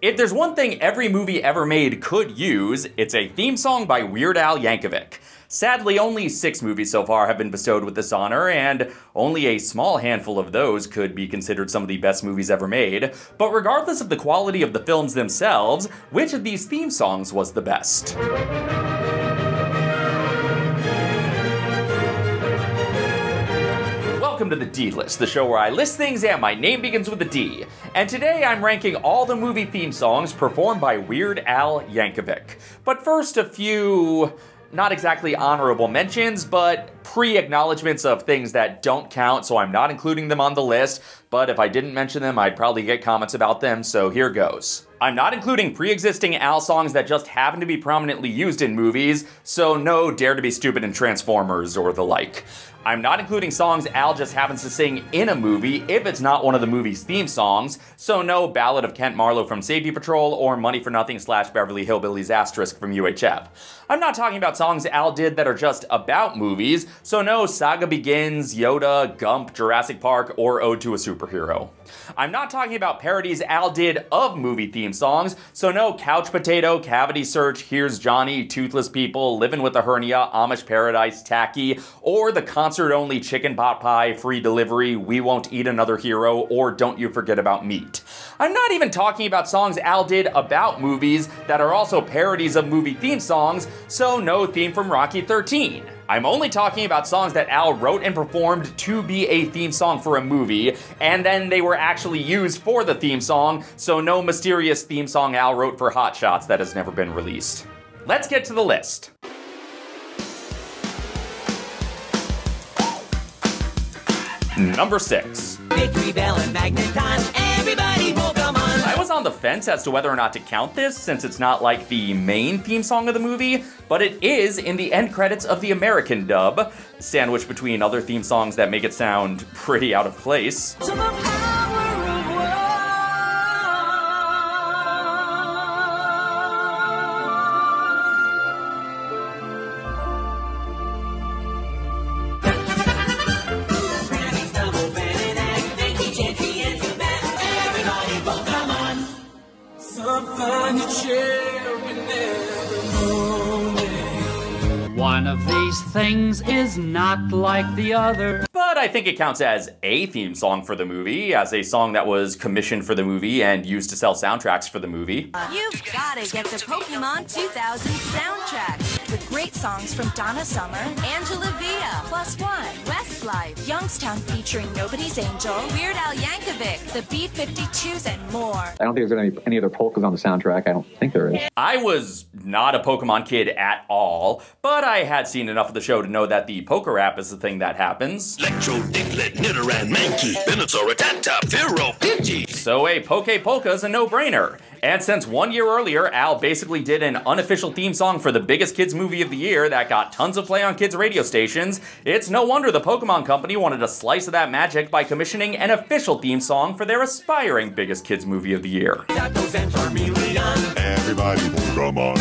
If there's one thing every movie ever made could use, it's a theme song by Weird Al Yankovic. Sadly, only 6 movies so far have been bestowed with this honor, and only a small handful of those could be considered some of the best movies ever made. But regardless of the quality of the films themselves, which of these theme songs was the best? Welcome to the D-List, the show where I list things and my name begins with a D. And today I'm ranking all the movie theme songs performed by Weird Al Yankovic. But first, a few, not exactly honorable mentions, but pre-acknowledgements of things that don't count, so I'm not including them on the list. But if I didn't mention them, I'd probably get comments about them, so here goes. I'm not including pre-existing Al songs that just happen to be prominently used in movies, so no Dare to Be Stupid in Transformers or the like. I'm not including songs Al just happens to sing in a movie if it's not one of the movie's theme songs, so no Ballad of Kent Marlowe from Safety Patrol or Money for Nothing / Beverly Hillbillies * from UHF. I'm not talking about songs Al did that are just about movies, so no Saga Begins, Yoda, Gump, Jurassic Park, or Ode to a Superhero. I'm not talking about parodies Al did of movie theme songs, so no Couch Potato, Cavity Search, Here's Johnny, Toothless People, Living with a Hernia, Amish Paradise, Tacky, or the concert-only Chicken Pot Pie, Free Delivery, We Won't Eat Another Hero, or Don't You Forget About Meat. I'm not even talking about songs Al did about movies that are also parodies of movie theme songs, so no theme from Rocky 13. I'm only talking about songs that Al wrote and performed to be a theme song for a movie, and then they were actually used for the theme song, so no mysterious theme song Al wrote for Hot Shots that has never been released. Let's get to the list. Number 6. Victory Bell and Magneton, everybody Pokemon! I was on the fence as to whether or not to count this, since it's not like the main theme song of the movie, but it is in the end credits of the American dub, sandwiched between other theme songs that make it sound pretty out of place. One of these things is not like the other. But I think it counts as a theme song for the movie, as a song that was commissioned for the movie and used to sell soundtracks for the movie. You've gotta get the Pokemon 2000 soundtrack, with great songs from Donna Summer, Angela Villa, Plus One, Westlife, Youngstown featuring Nobody's Angel, Weird Al Yankovic, the B-52s, and more. I don't think there's any other polkas on the soundtrack. I don't think there is. I was not a Pokemon kid at all, but I had seen enough of the show to know that the Poke Rap is the thing that happens. Electro, Diglett, Nidoran, Mankey, Venusaur, Rattata, Fearow, Pidgey. So a Poke Polka's a no-brainer. And since 1 year earlier, Al basically did an unofficial theme song for the biggest kids movie of the year that got tons of play on kids radio stations, it's no wonder the Pokemon Company wanted a slice of that magic by commissioning an official theme song for their aspiring biggest kids movie of the year. Everybody Pokemon.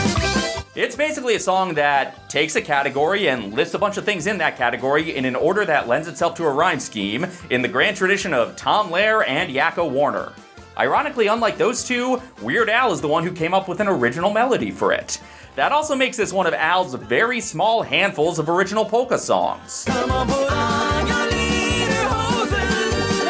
It's basically a song that takes a category and lists a bunch of things in that category in an order that lends itself to a rhyme scheme in the grand tradition of Tom Lehrer and Yakko Warner. Ironically, unlike those two, Weird Al is the one who came up with an original melody for it. That also makes this one of Al's very small handfuls of original polka songs. Come on, put on your lederhosen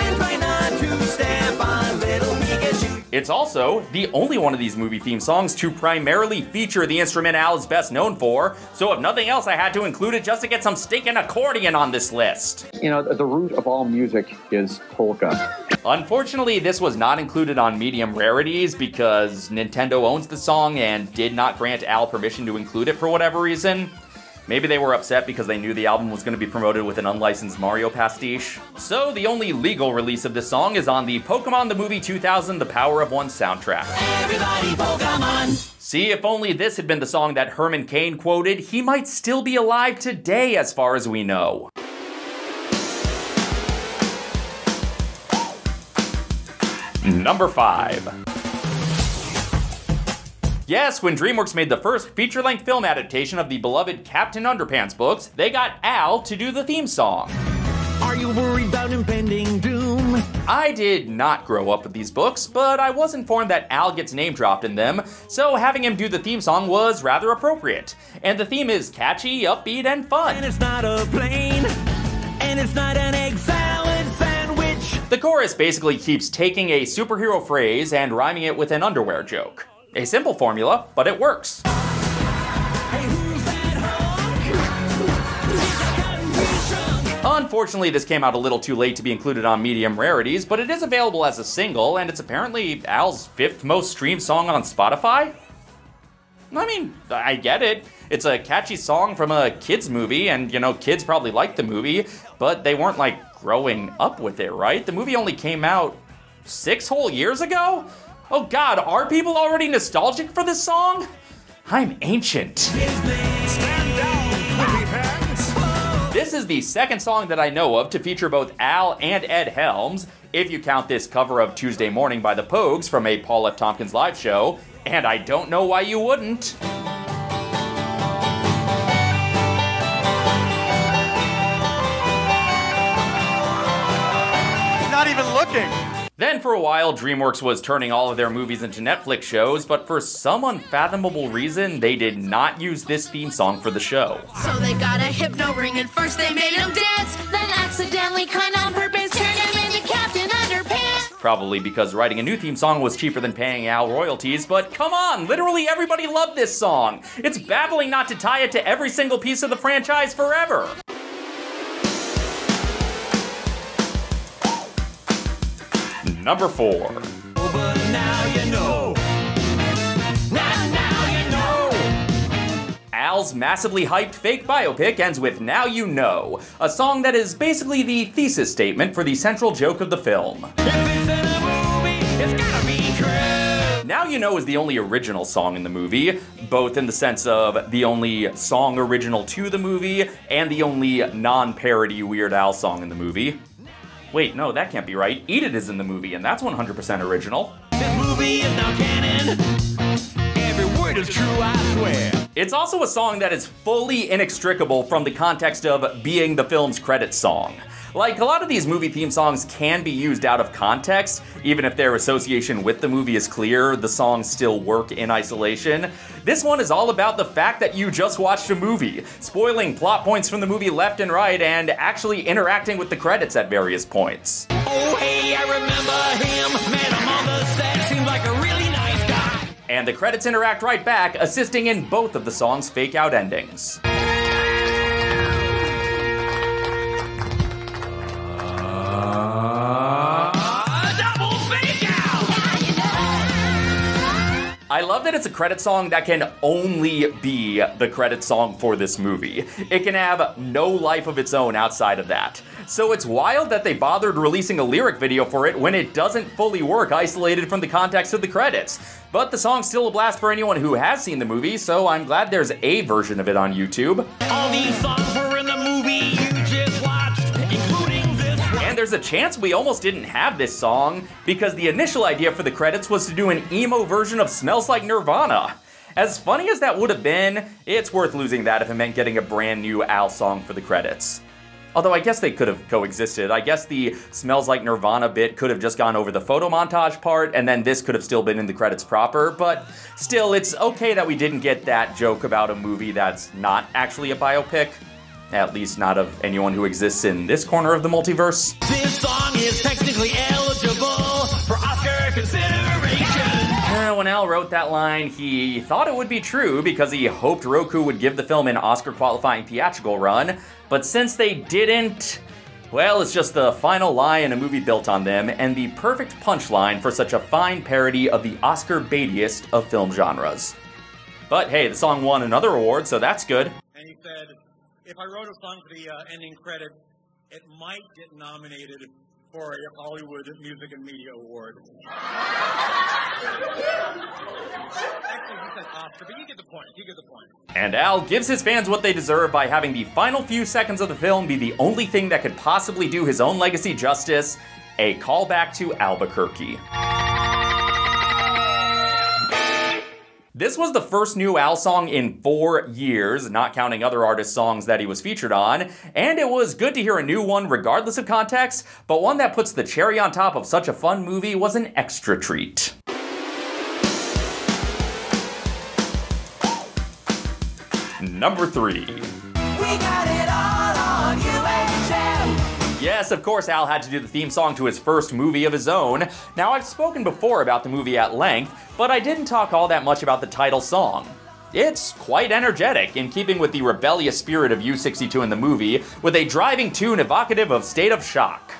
and try not to step on little Pikachu. It's also the only one of these movie theme songs to primarily feature the instrument Al is best known for, so if nothing else I had to include it just to get some stinking accordion on this list. You know, the root of all music is polka. Unfortunately, this was not included on Medium Rarities because Nintendo owns the song and did not grant Al permission to include it for whatever reason. Maybe they were upset because they knew the album was going to be promoted with an unlicensed Mario pastiche. So the only legal release of this song is on the Pokemon the Movie 2000 The Power of One soundtrack. Everybody Pokemon. See, if only this had been the song that Herman Cain quoted, he might still be alive today as far as we know. Number 5. Yes, when DreamWorks made the first feature-length film adaptation of the beloved Captain Underpants books, they got Al to do the theme song. Are you worried about impending doom? name. I did not grow up with these books, but I was informed that Al gets name dropped in them, so having him do the theme song was rather appropriate. And the theme is catchy, upbeat, and fun. And it's not a plane, and it's not an egg salad sandwich. The chorus basically keeps taking a superhero phrase and rhyming it with an underwear joke. A simple formula, but it works. Hey, who's that hunk? Unfortunately, this came out a little too late to be included on medium rarities, but it is available as a single, and it's apparently Al's 5th most streamed song on Spotify. I mean, I get it. It's a catchy song from a kid's movie, and, you know, kids probably like the movie, but they weren't, like, growing up with it, right? The movie only came out 6 whole years ago? Oh god, are people already nostalgic for this song? I'm ancient. This is the second song that I know of to feature both Al and Ed Helms, if you count this cover of Tuesday Morning by the Pogues from a Paul F. Tompkins live show, and I don't know why you wouldn't. Not even looking. Then for a while, DreamWorks was turning all of their movies into Netflix shows, but for some unfathomable reason, they did not use this theme song for the show. So they got a hypno ring and first they made him dance, then accidentally, kind on purpose, turned him into Captain Underpants. Probably because writing a new theme song was cheaper than paying Al royalties, but come on, literally everybody loved this song. It's baffling not to tie it to every single piece of the franchise forever. Number 4. But now you know. Now you know. Al's massively hyped fake biopic ends with Now You Know, a song that is basically the thesis statement for the central joke of the film. If it's in a movie, it's gotta be true. Now You Know is the only original song in the movie, both in the sense of the only song original to the movie and the only non-parody Weird Al song in the movie. Wait, no, that can't be right. Eat It is in the movie, and that's 100% original. This movie is now canon. Every word is true, I swear. It's also a song that is fully inextricable from the context of being the film's credits song. Like, a lot of these movie theme songs can be used out of context. Even if their association with the movie is clear, the songs still work in isolation. This one is all about the fact that you just watched a movie, spoiling plot points from the movie left and right, and actually interacting with the credits at various points. Oh, hey, I remember him. Met him on the set. Seems like a really nice guy. And the credits interact right back, assisting in both of the song's fake-out endings. Double fake out. I love that it's a credit song that can only be the credit song for this movie. It can have no life of its own outside of that. So it's wild that they bothered releasing a lyric video for it when it doesn't fully work isolated from the context of the credits. But the song's still a blast for anyone who has seen the movie, so I'm glad there's a version of it on YouTube. All these songs were in the movie you just watched, including this one. And there's a chance we almost didn't have this song because the initial idea for the credits was to do an emo version of Smells Like Nirvana. As funny as that would have been, it's worth losing that if it meant getting a brand new Al song for the credits. Although I guess they could have coexisted. I guess the Smells Like Nirvana bit could have just gone over the photo montage part, and then this could have still been in the credits proper, but still, it's okay that we didn't get that joke about a movie that's not actually a biopic. At least not of anyone who exists in this corner of the multiverse. This song is technically eligible for Oscar consideration. When Al wrote that line, he thought it would be true because he hoped Roku would give the film an Oscar-qualifying theatrical run, but since they didn't, well, it's just the final lie in a movie built on them, and the perfect punchline for such a fine parody of the Oscar baitiest of film genres. But hey, the song won another award, so that's good. And he said, if I wrote a song for the ending credit, it might get nominated for a Hollywood Music and Media Award. Actually, he said Oscar, but you get the point. You get the point. And Al gives his fans what they deserve by having the final few seconds of the film be the only thing that could possibly do his own legacy justice, a callback to Albuquerque. This was the first new Al song in 4 years, not counting other artists' songs that he was featured on, and it was good to hear a new one regardless of context, but one that puts the cherry on top of such a fun movie was an extra treat. Number 3. We got it all on UHF. Yes, of course Al had to do the theme song to his first movie of his own. Now, I've spoken before about the movie at length, but I didn't talk all that much about the title song. It's quite energetic, in keeping with the rebellious spirit of U-62 in the movie, with a driving tune evocative of State of Shock.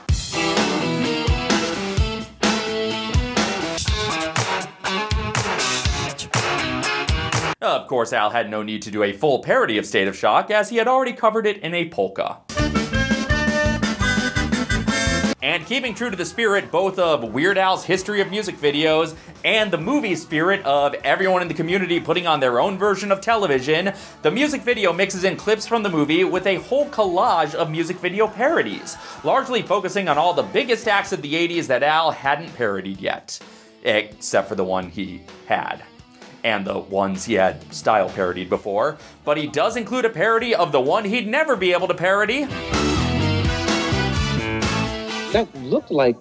Of course, Al had no need to do a full parody of State of Shock, as he had already covered it in a polka. And keeping true to the spirit both of Weird Al's history of music videos and the movie spirit of everyone in the community putting on their own version of television, the music video mixes in clips from the movie with a whole collage of music video parodies, largely focusing on all the biggest acts of the 80s that Al hadn't parodied yet. Except for the one he had. And the ones he had style parodied before. But he does include a parody of the one he'd never be able to parody. That looked like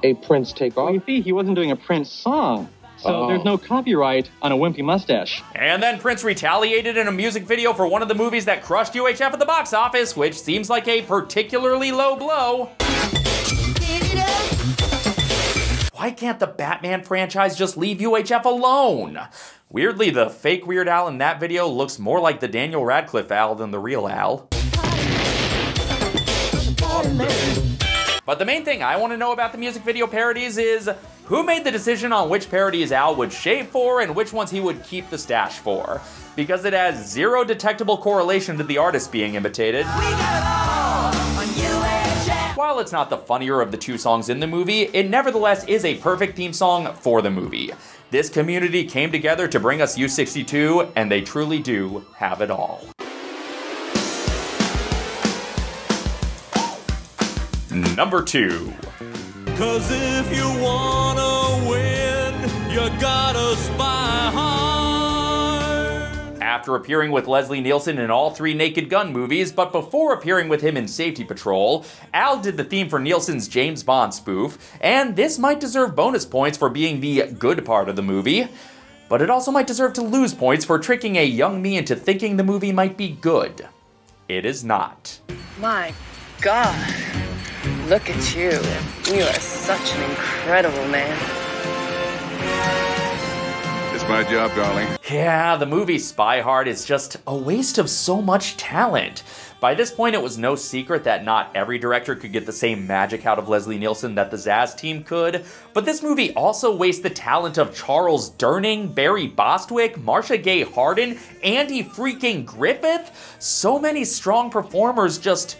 a Prince takeoff. Well, you see, he wasn't doing a Prince song, so there's no copyright on a wimpy mustache. And then Prince retaliated in a music video for one of the movies that crushed UHF at the box office, which seems like a particularly low blow. Why can't the Batman franchise just leave UHF alone? Weirdly, the fake Weird Al in that video looks more like the Daniel Radcliffe Al than the real Al. But the main thing I want to know about the music video parodies is who made the decision on which parodies Al would shave for and which ones he would keep the stash for, because it has zero detectable correlation to the artist being imitated. We got it all on UHF. While it's not the funnier of the two songs in the movie, it nevertheless is a perfect theme song for the movie. This community came together to bring us U-62, and they truly do have it all. Number 2. Cause if you wanna win, you gotta spy hard. After appearing with Leslie Nielsen in all 3 Naked Gun movies, but before appearing with him in Safety Patrol, Al did the theme for Nielsen's James Bond spoof, and this might deserve bonus points for being the good part of the movie, but it also might deserve to lose points for tricking a young me into thinking the movie might be good. It is not. My God. Look at you. You are such an incredible man. It's my job, darling. Yeah, the movie Spy Hard is just a waste of so much talent. By this point, it was no secret that not every director could get the same magic out of Leslie Nielsen that the Zaz team could, but this movie also wastes the talent of Charles Durning, Barry Bostwick, Marcia Gay Harden, Andy freaking Griffith. So many strong performers just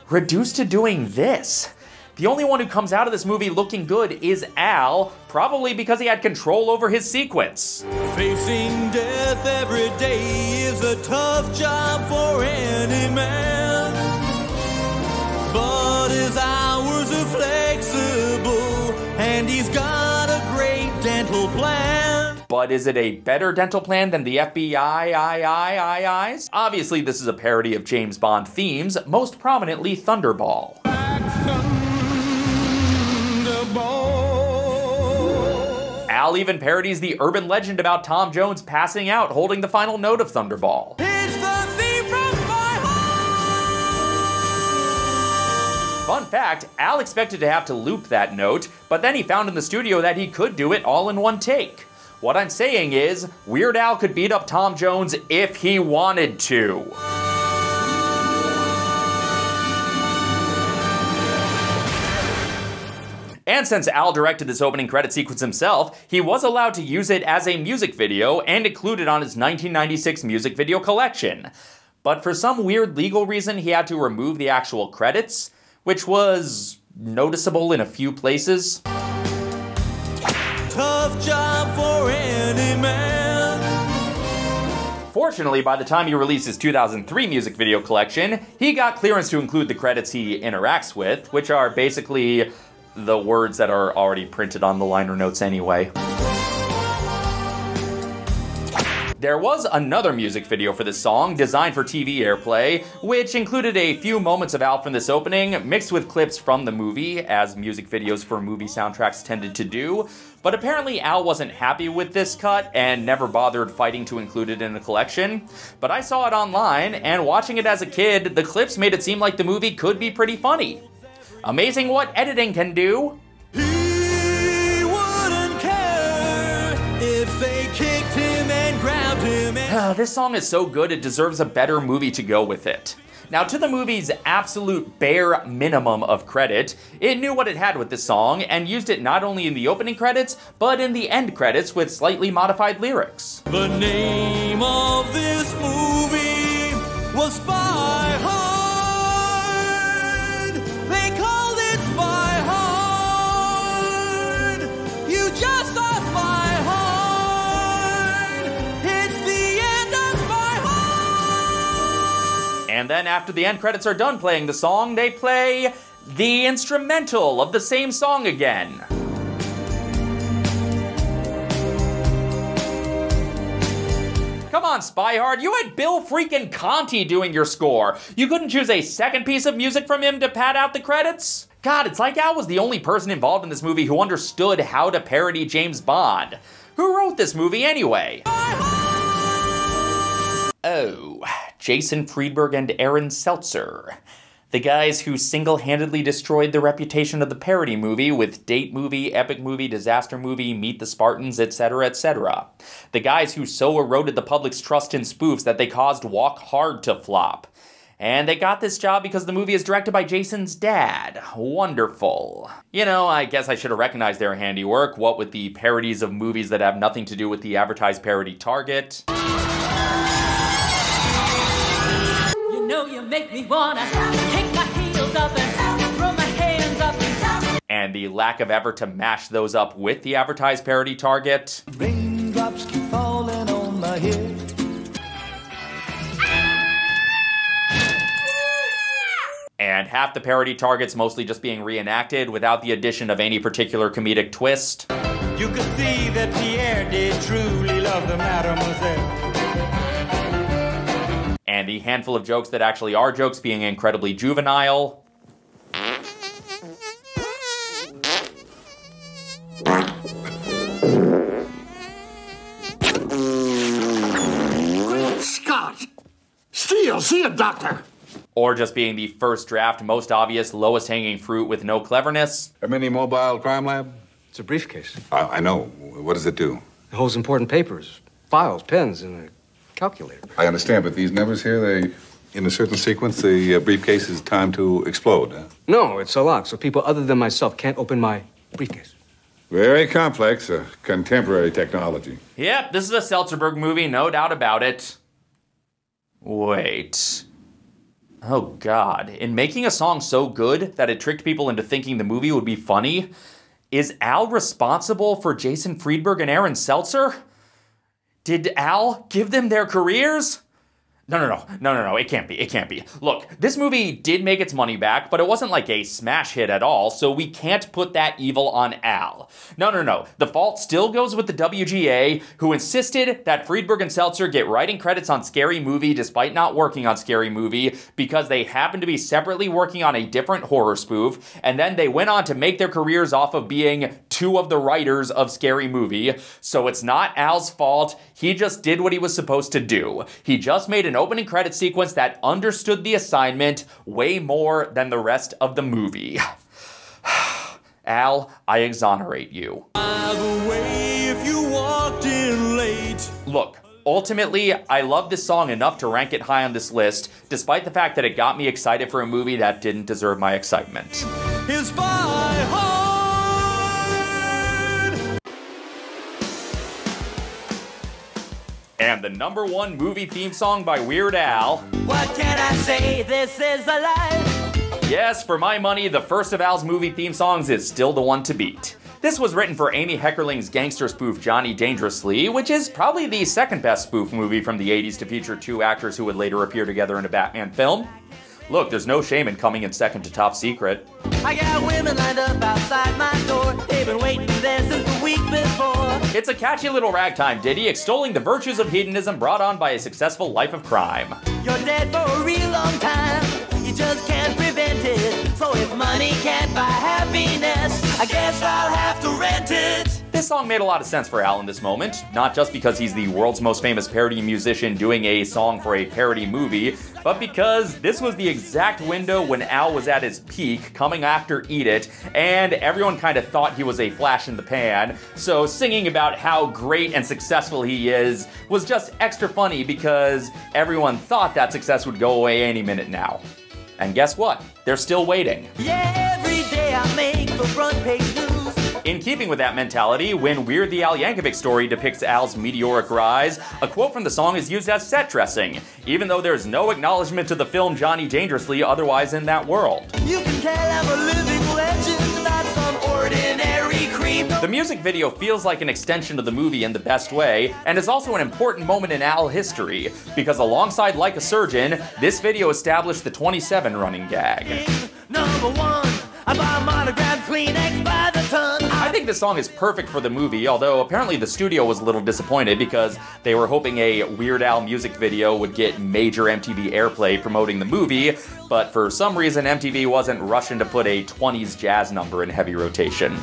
reduced to doing this. The only one who comes out of this movie looking good is Al, probably because he had control over his sequence. Facing death every day is a tough job for any man, but his hours are flexible and he's got a great dental plan. But is it a better dental plan than the FBI? Obviously, this is a parody of James Bond themes, most prominently Thunderball. Al even parodies the urban legend about Tom Jones passing out holding the final note of Thunderball. It's the theme from Spy Hard! Fun fact, Al expected to have to loop that note, but then he found in the studio that he could do it all in one take. What I'm saying is, Weird Al could beat up Tom Jones if he wanted to. And since Al directed this opening credit sequence himself, he was allowed to use it as a music video and include it on his 1996 music video collection. But for some weird legal reason, he had to remove the actual credits, which was noticeable in a few places. Tough job for any man. Fortunately, by the time he released his 2003 music video collection, he got clearance to include the credits he interacts with, which are basically the words that are already printed on the liner notes anyway. There was another music video for this song, designed for TV airplay, which included a few moments of Al from this opening, mixed with clips from the movie, as music videos for movie soundtracks tended to do. But apparently Al wasn't happy with this cut and never bothered fighting to include it in the collection. But I saw it online, and watching it as a kid, the clips made it seem like the movie could be pretty funny. Amazing what editing can do. He wouldn't care if they kicked him and ground him and... This song is so good it deserves a better movie to go with it. Now, to the movie's absolute bare minimum of credit, it knew what it had with this song and used it not only in the opening credits, but in the end credits with slightly modified lyrics. The name of this movie was Spy Hard. They called it Spy Hard. You just saw Spy Hard. It's the end of Spy Hard. And then after the end credits are done playing the song, they play the instrumental of the same song again. Come on, Spy Hard, you had Bill freaking Conti doing your score. You couldn't choose a second piece of music from him to pad out the credits? God, it's like Al was the only person involved in this movie who understood how to parody James Bond. Who wrote this movie anyway? Oh, Jason Friedberg and Aaron Seltzer. The guys who single-handedly destroyed the reputation of the parody movie with Date Movie, Epic Movie, Disaster Movie, Meet the Spartans, etc., etc. The guys who so eroded the public's trust in spoofs that they caused Walk Hard to flop. And they got this job because the movie is directed by Jason's dad. Wonderful. You know, I guess I should have recognized their handiwork, what with the parodies of movies that have nothing to do with the advertised parody target. You know you make me wanna kick my heels up and throw my hands up and down. And the lack of effort to mash those up with the advertised parody target. Raindrops keep falling on my head. And half the parody targets mostly just being reenacted without the addition of any particular comedic twist. You could see that Pierre did truly love the mademoiselle. And the handful of jokes that actually are jokes being incredibly juvenile. Great Scott! Steele, see a doctor! Or just being the first draft, most obvious, lowest hanging fruit with no cleverness. A mini mobile crime lab? It's a briefcase. I know. What does it do? It holds important papers, files, pens, and a calculator. I understand, but these numbers here, they... In a certain sequence, the briefcase is timed to explode, huh? No, it's a lock, so people other than myself can't open my briefcase. Very complex, contemporary technology. Yep, this is a Seltzerberg movie, no doubt about it. Wait. Oh God, in making a song so good that it tricked people into thinking the movie would be funny, is Al responsible for Jason Friedberg and Aaron Seltzer? Did Al give them their careers? No, it can't be. Look, this movie did make its money back, but it wasn't like a smash hit at all, so we can't put that evil on Al. No, the fault still goes with the WGA, who insisted that Friedberg and Seltzer get writing credits on Scary Movie despite not working on Scary Movie, because they happened to be separately working on a different horror spoof, and then they went on to make their careers off of being two of the writers of Scary Movie, so it's not Al's fault, he just did what he was supposed to do. He just made an opening credit sequence that understood the assignment way more than the rest of the movie. Al, I exonerate you. By the way, if you walked in late. Look, ultimately, I love this song enough to rank it high on this list, despite the fact that it got me excited for a movie that didn't deserve my excitement. His Spy Hard. And the #1 movie theme song by Weird Al. What can I say? This is the life. Yes, for my money, the first of Al's movie theme songs is still the one to beat. This was written for Amy Heckerling's gangster spoof Johnny Dangerously, which is probably the second best spoof movie from the 80s to feature two actors who would later appear together in a Batman film. Look, there's no shame in coming in second to Top Secret. I got women lined up outside my door. They've been waiting there since the week before. It's a catchy little ragtime ditty extolling the virtues of hedonism brought on by a successful life of crime. You're dead for a real long time. You just can't prevent it. So if money can't buy happiness, I guess I'll have to rent it. This song made a lot of sense for Al in this moment, not just because he's the world's most famous parody musician doing a song for a parody movie, but because this was the exact window when Al was at his peak, coming after Eat It, and everyone kind of thought he was a flash in the pan, so singing about how great and successful he is was just extra funny because everyone thought that success would go away any minute now. And guess what? They're still waiting. Yeah, every day I make the front page news. In keeping with that mentality, when Weird the Al Yankovic story depicts Al's meteoric rise, a quote from the song is used as set dressing, even though there's no acknowledgement to the film Johnny Dangerously otherwise in that world. You can tell I'm a living legend, not some ordinary creep. The music video feels like an extension of the movie in the best way, and is also an important moment in Al history, because alongside Like a Surgeon, this video established the 27 running gag. Number one, I buy monogrammed Kleenex by the ton. I think this song is perfect for the movie, although apparently the studio was a little disappointed because they were hoping a Weird Al music video would get major MTV airplay promoting the movie, but for some reason MTV wasn't rushing to put a 20s jazz number in heavy rotation.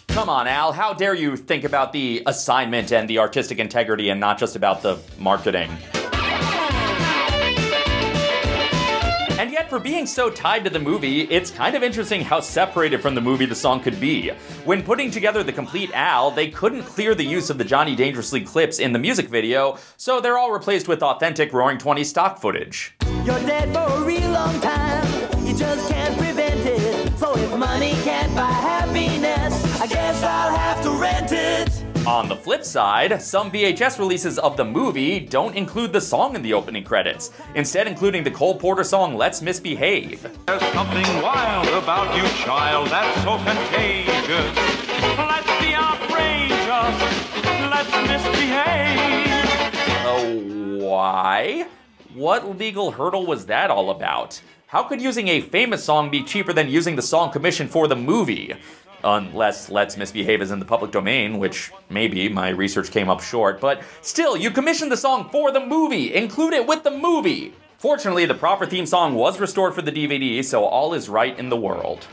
Come on, Al, how dare you think about the assignment and the artistic integrity and not just about the marketing? And yet, for being so tied to the movie, it's kind of interesting how separated from the movie the song could be. When putting together the complete Al, they couldn't clear the use of the Johnny Dangerously clips in the music video, so they're all replaced with authentic Roaring Twenties stock footage. You're dead for a real long time. You just can't prevent it. So if money can't buy happiness, I guess I'll have to rent it. On the flip side, some VHS releases of the movie don't include the song in the opening credits, instead including the Cole Porter song Let's Misbehave. There's something wild about you, child, that's so contagious. Let's be outrageous, let's misbehave. Why? What legal hurdle was that all about? How could using a famous song be cheaper than using the song commissioned for the movie? Unless Let's Misbehave is in the public domain, which maybe my research came up short, but still, you commissioned the song for the movie! Include it with the movie! Fortunately, the proper theme song was restored for the DVD, so all is right in the world.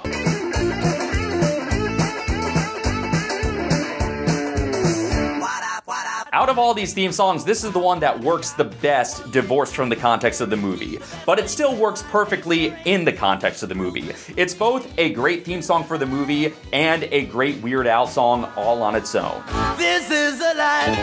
Out of all these theme songs, this is the one that works the best divorced from the context of the movie. But it still works perfectly in the context of the movie. It's both a great theme song for the movie and a great Weird Al song all on its own. This is a life.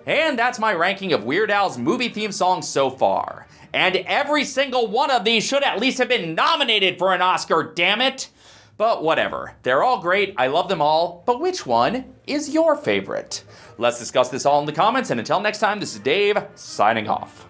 And that's my ranking of Weird Al's movie theme songs so far. And every single one of these should at least have been nominated for an Oscar, damn it! But whatever. They're all great, I love them all, but which one is your favorite? Let's discuss this all in the comments, and until next time, this is Dave, signing off.